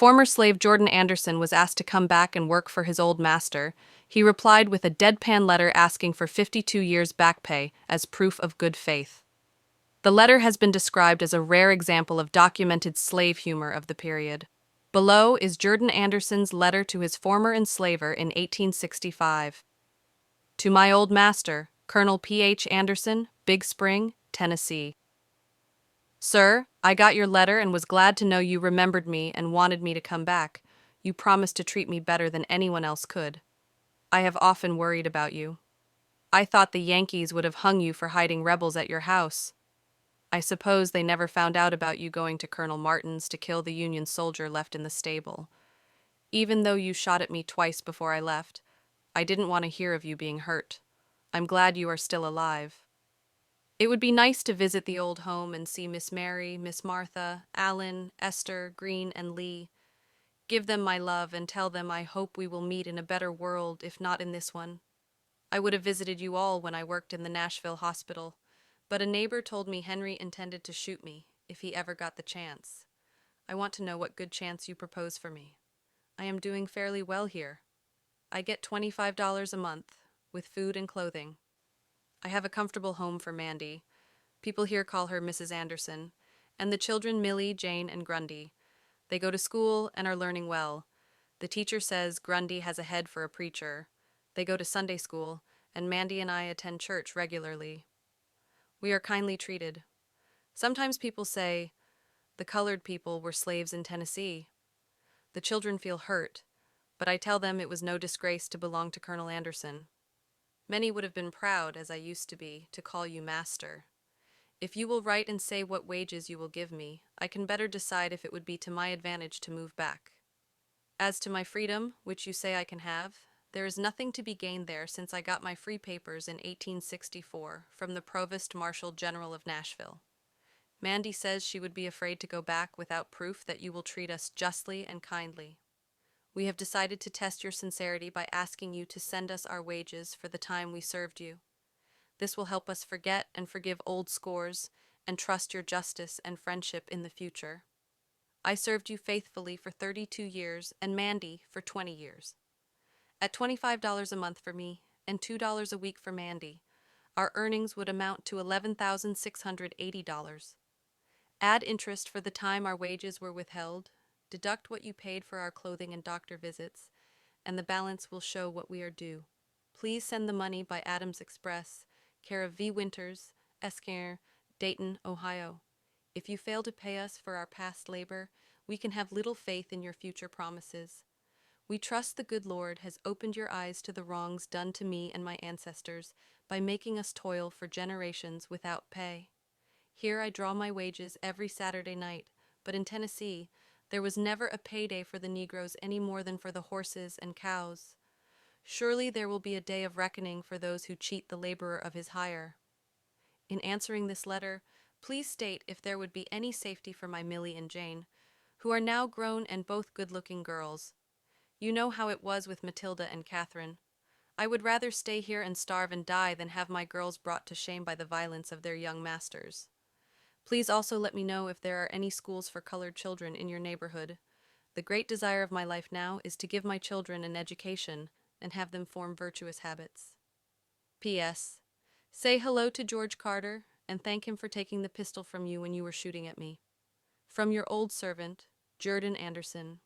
Former slave Jordan Anderson was asked to come back and work for his old master. He replied with a deadpan letter asking for 52 years back pay as proof of good faith. The letter has been described as a rare example of documented slave humor of the period. Below is Jordan Anderson's letter to his former enslaver in 1865. To my old master, Colonel P.H. Anderson, Big Spring, Tennessee. Sir, I got your letter and was glad to know you remembered me and wanted me to come back. You promised to treat me better than anyone else could. I have often worried about you. I thought the Yankees would have hung you for hiding rebels at your house. I suppose they never found out about you going to Colonel Martin's to kill the Union soldier left in the stable. Even though you shot at me twice before I left, I didn't want to hear of you being hurt. I'm glad you are still alive. It would be nice to visit the old home and see Miss Mary, Miss Martha, Allen, Esther, Green, and Lee. Give them my love and tell them I hope we will meet in a better world, if not in this one. I would have visited you all when I worked in the Nashville hospital, but a neighbor told me Henry intended to shoot me if he ever got the chance. I want to know what good chance you propose for me. I am doing fairly well here. I get $25 a month, with food and clothing. I have a comfortable home for Mandy. People here call her Mrs. Anderson, and the children Millie, Jane, and Grundy. They go to school and are learning well. The teacher says Grundy has a head for a preacher. They go to Sunday school, and Mandy and I attend church regularly. We are kindly treated. Sometimes people say, the colored people were slaves in Tennessee. The children feel hurt, but I tell them it was no disgrace to belong to Colonel Anderson. Many would have been proud, as I used to be, to call you master. If you will write and say what wages you will give me, I can better decide if it would be to my advantage to move back. As to my freedom, which you say I can have, there is nothing to be gained there since I got my free papers in 1864 from the Provost Marshal General of Nashville. Mandy says she would be afraid to go back without proof that you will treat us justly and kindly. We have decided to test your sincerity by asking you to send us our wages for the time we served you. This will help us forget and forgive old scores and trust your justice and friendship in the future. I served you faithfully for 32 years and Mandy for 20 years. At $25 a month for me and $2 a week for Mandy, our earnings would amount to $11,680. Add interest for the time our wages were withheld, deduct what you paid for our clothing and doctor visits, and the balance will show what we are due. Please send the money by Adams Express, care of V. Winters, Esquire, Dayton, Ohio. If you fail to pay us for our past labor, we can have little faith in your future promises. We trust the good Lord has opened your eyes to the wrongs done to me and my ancestors by making us toil for generations without pay. Here I draw my wages every Saturday night, but in Tennessee, there was never a payday for the Negroes any more than for the horses and cows. Surely there will be a day of reckoning for those who cheat the laborer of his hire. In answering this letter, please state if there would be any safety for my Millie and Jane, who are now grown and both good-looking girls. You know how it was with Matilda and Catherine. I would rather stay here and starve and die than have my girls brought to shame by the violence of their young masters. Please also let me know if there are any schools for colored children in your neighborhood. The great desire of my life now is to give my children an education and have them form virtuous habits. P.S. Say hello to George Carter and thank him for taking the pistol from you when you were shooting at me. From your old servant, Jordan Anderson.